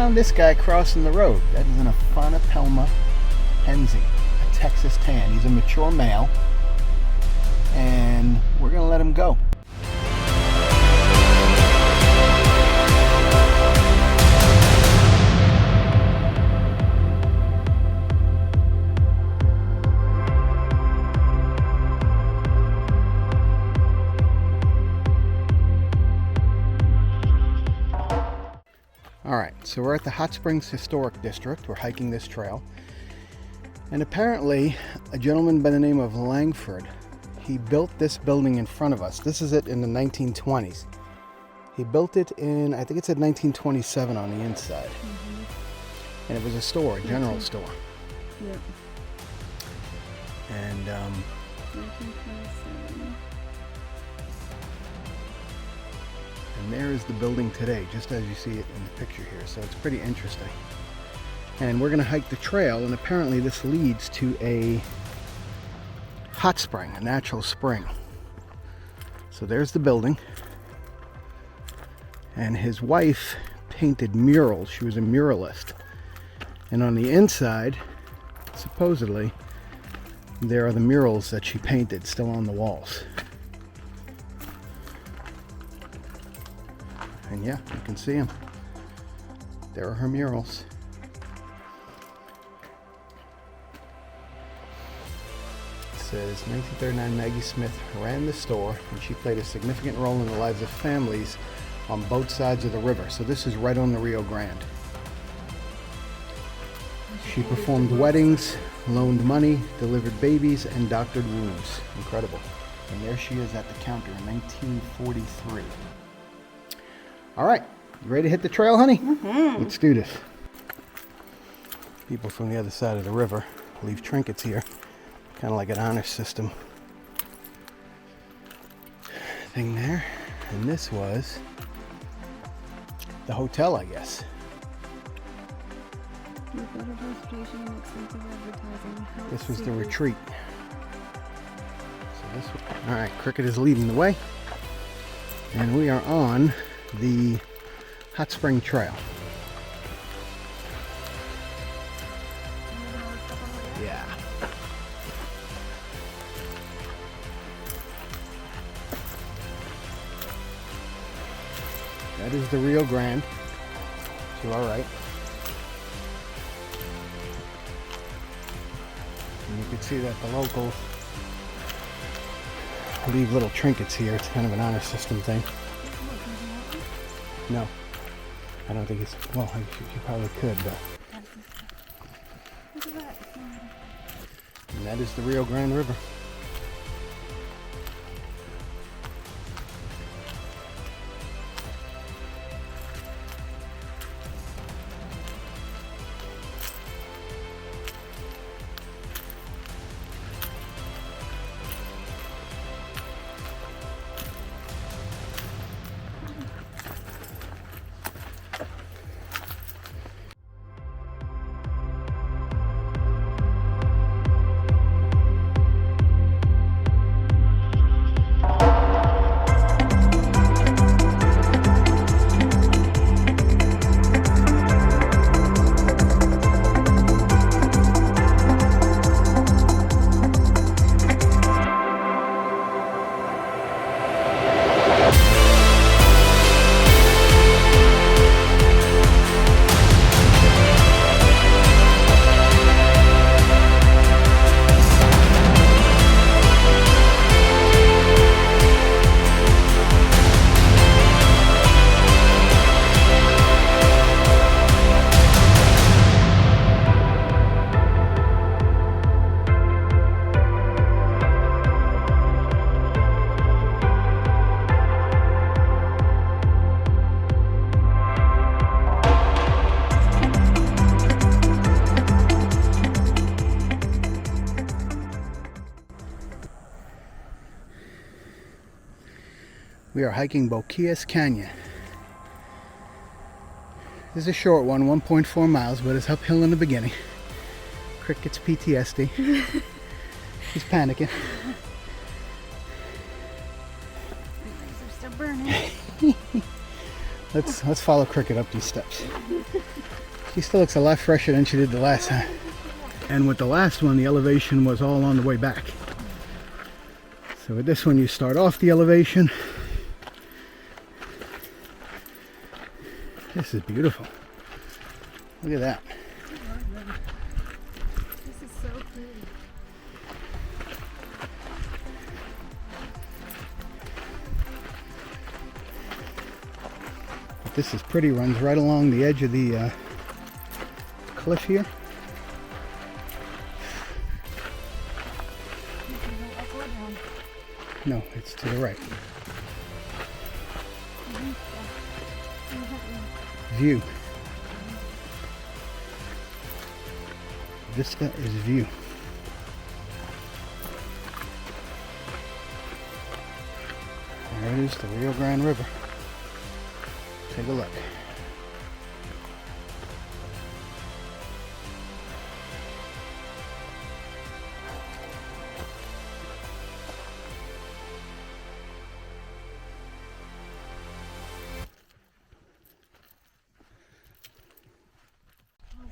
found this guy crossing the road. That is an Afanapelma hensie, a Texas tan. He's a mature male, and we're gonna let him go. Alright, so we're at the Hot Springs Historic District. We're hiking this trail. And apparently, a gentleman by the name of Langford, he built this building in front of us. This is it in the 1920s. He built it in, I think it said 1927 on the inside. Mm-hmm. And it was a store, a general store. Yep. And, 1927. And there is the building today, just as you see it in the picture here. So it's pretty interesting. And we're going to hike the trail, and apparently this leads to a hot spring, a natural spring. So there's the building. And his wife painted murals. She was a muralist. And on the inside, supposedly, there are the murals that she painted still on the walls. And yeah, you can see them. There are her murals. It says 1939 Maggie Smith ran the store, and she played a significant role in the lives of families on both sides of the river. So this is right on the Rio Grande. She performed weddings, loaned money, delivered babies, and doctored wounds. Incredible. And there she is at the counter in 1943. All right, you ready to hit the trail, honey? Mm-hmm. Let's do this. People from the other side of the river leave trinkets here, kind of like an honor system thing there. And this was the hotel, I guess. This was the retreat. So this was, all right, Cricket is leading the way, and we are on the Hot Spring Trail. Yeah. That is the Rio Grande to our right. And you can see that the locals leave little trinkets here. It's kind of an honor system thing. No, I don't think it's, well, you probably could, but. Look at that. And that is the Rio Grande River. We are hiking Boquillas Canyon. This is a short one, 1.4 miles, but it's uphill in the beginning. Crick gets PTSD. He's panicking. My legs are still burning. Let's follow Cricket up these steps. She still looks a lot fresher than she did the last time. And with the last one, the elevation was all on the way back. So with this one, you start off the elevation. This is beautiful. Look at that. This is so pretty. But this is pretty. Runs right along the edge of the cliff here. No, it's to the right. View. Vista is view. There it is, the Rio Grande River. Take a look.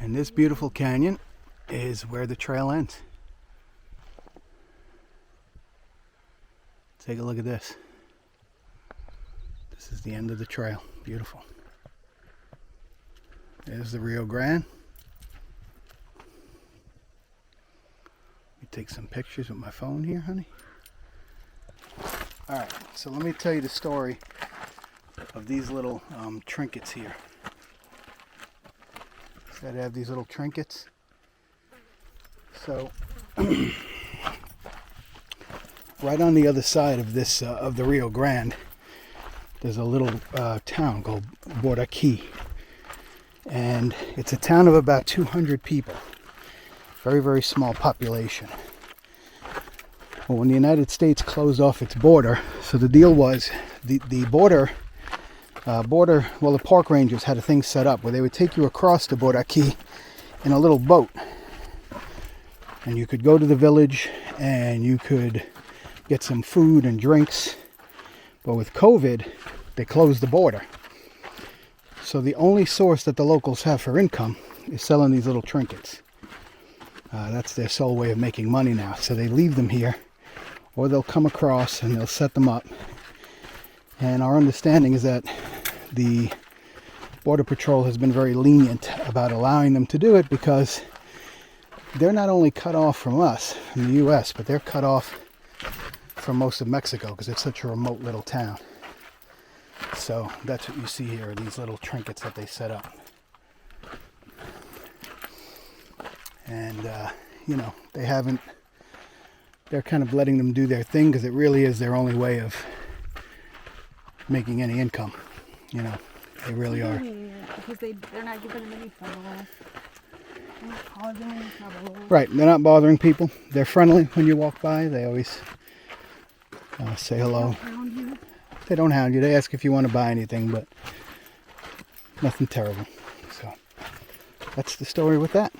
And this beautiful canyon is where the trail ends. Take a look at this. This is the end of the trail. Beautiful. There's the Rio Grande. Let me take some pictures with my phone here, honey. Alright, so let me tell you the story of these little trinkets here. So I have these little trinkets. So right on the other side of this of the Rio Grande, there's a little town called Boquillas, and it's a town of about 200 people. Very, very small population. Well, when the United States closed off its border, so the deal was the border, well, the park rangers had a thing set up where they would take you across the Boquillas in a little boat. And you could go to the village and you could get some food and drinks. But with COVID, they closed the border. So the only source that the locals have for income is selling these little trinkets. That's their sole way of making money now. So they leave them here, or they'll come across and they'll set them up. And our understanding is that the Border Patrol has been very lenient about allowing them to do it, because they're not only cut off from us, from the U.S., but they're cut off from most of Mexico because it's such a remote little town. So that's what you see here, are these little trinkets that they set up. And, you know, they're kind of letting them do their thing because it really is their only way of making any income. You know, they really are. Because they're not giving them any trouble. They're not causing any trouble. Right, they're not bothering people. They're friendly when you walk by. They always say hello. They don't hound you. They don't hound you. They ask if you want to buy anything, but nothing terrible. So that's the story with that.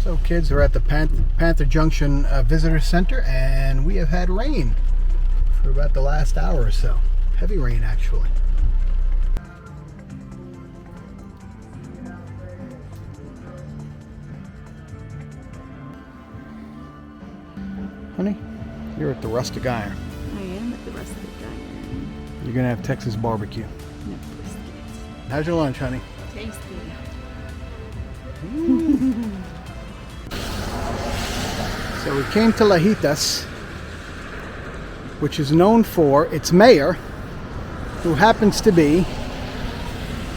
So kids, we're at the Panther Junction Visitor Center, and we have had rain for about the last hour or so. Heavy rain, actually. Honey, you're at the Rustic Iron. I am at the Rustic Iron. You're going to have Texas barbecue. No, biscuits. How's your lunch, honey? Tasty. So we came to Lajitas, which is known for its mayor, who happens to be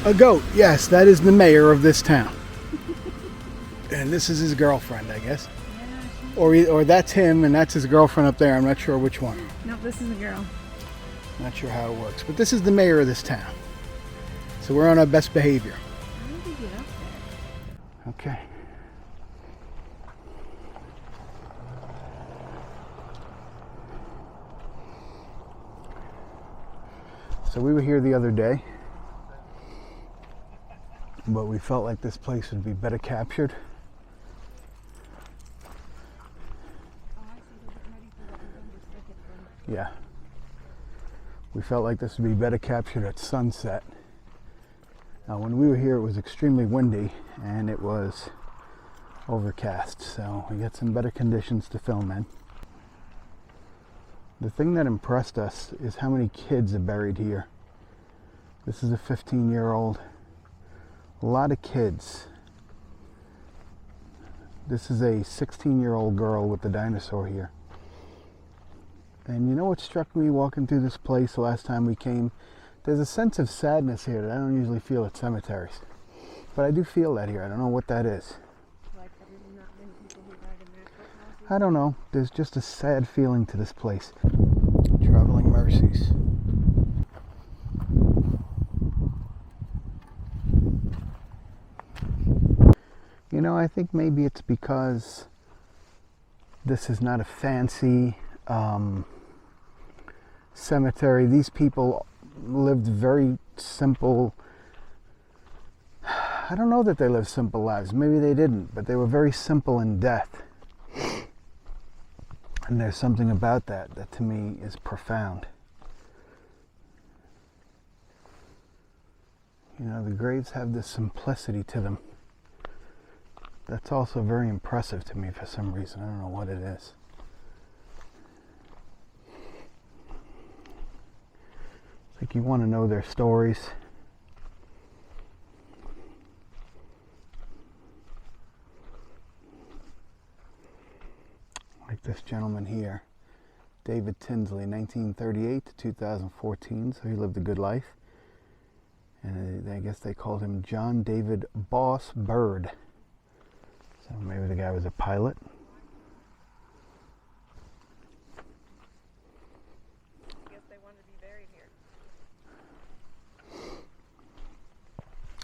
a goat. Yes, that is the mayor of this town. And this is his girlfriend, I guess. Yeah, or that's him and that's his girlfriend up there. I'm not sure which one. Nope, this is a girl. Not sure how it works, but this is the mayor of this town. So we're on our best behavior. How did we get up there? Okay. So we were here the other day, but we felt like this place would be better captured. Yeah. We felt like this would be better captured at sunset. Now, when we were here, it was extremely windy and it was overcast, so we got some better conditions to film in. The thing that impressed us is how many kids are buried here. This is a 15-year-old. A lot of kids. This is a 16-year-old girl with the dinosaur here. And you know what struck me walking through this place the last time we came? There's a sense of sadness here that I don't usually feel at cemeteries. But I do feel that here. I don't know what that is. Like there's not many people who died in their courthouses? I don't know. There's just a sad feeling to this place. Traveling mercies. You know, I think maybe it's because this is not a fancy cemetery. These people lived very simple. I don't know that they lived simple lives. Maybe they didn't, but they were very simple in death. And there's something about that that to me is profound. You know, the graves have this simplicity to them. That's also very impressive to me for some reason. I don't know what it is. It's like you want to know their stories. Like this gentleman here, David Tinsley, 1938 to 2014, so he lived a good life. And I guess they called him John David Boss Bird. So maybe the guy was a pilot. I guess they wanted to be buried here.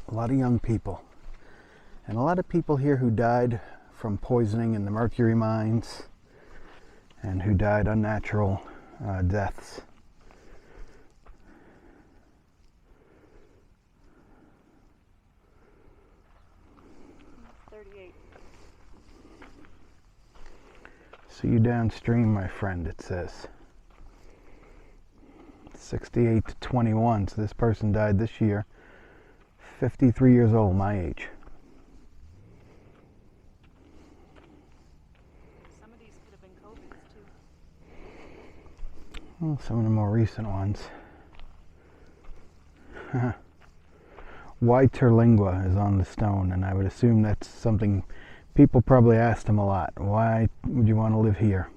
A lot of young people. And a lot of people here who died from poisoning in the mercury mines and who died unnatural deaths. See you downstream, my friend, it says. 68 to 21, so this person died this year. 53 years old, my age. Some of these could have been COVIDs too. Well, some of the more recent ones. Why Terlingua is on the stone, and I would assume that's something people probably asked him a lot. Why would you want to live here?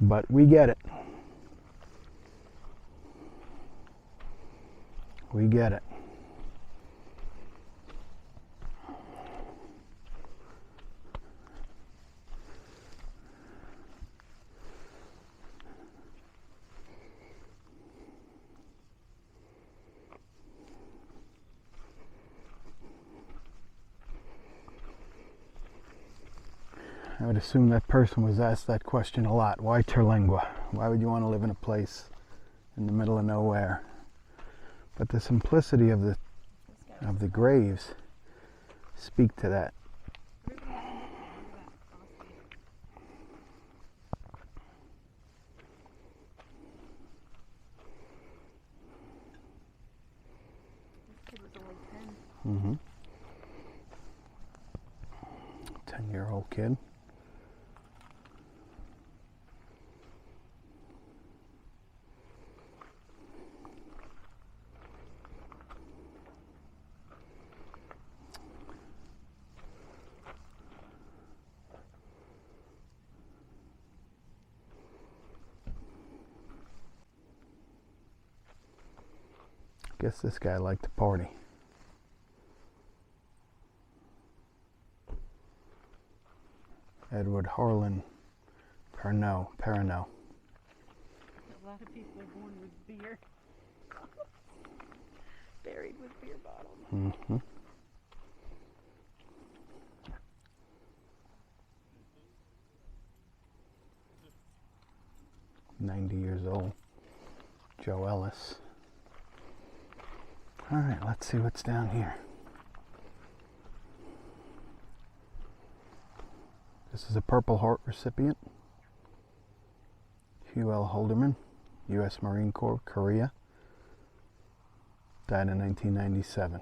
But we get it. We get it. I would assume that person was asked that question a lot. Why Terlingua? Why would you want to live in a place in the middle of nowhere? But the simplicity of the graves speak to that. This kid was only 10. 10-year-old kid. Guess this guy liked to party. Edward Harlan Perrineau. A lot of people are born with beer. Buried with beer bottles. Mm-hmm. 90 years old. Joe Ellis. All right, let's see what's down here. This is a Purple Heart recipient. Hugh L. Holderman, U.S. Marine Corps, Korea. Died in 1997.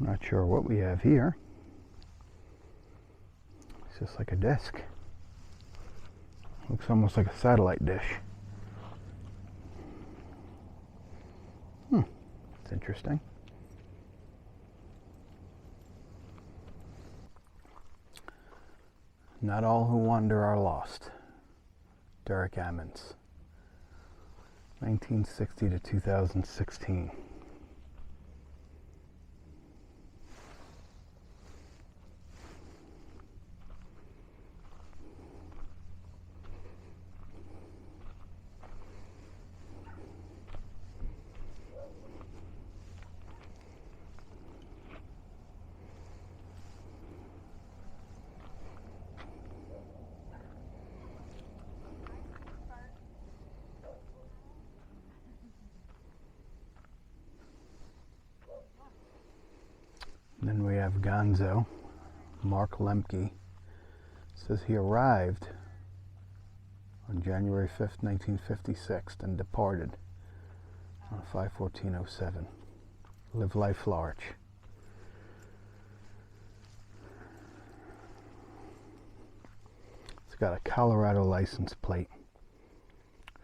Not sure what we have here. It's just like a disc. Looks almost like a satellite dish. It's interesting. Not all who wander are lost. Derek Ammons. 1960 to 2016. Then we have Gonzo, Mark Lemke. Says he arrived on January 5th, 1956 and departed on 5/14/07. Live life, flourish. It's got a Colorado license plate,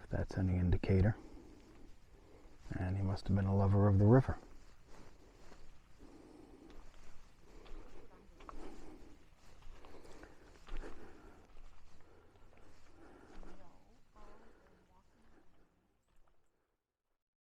if that's any indicator. And he must have been a lover of the river.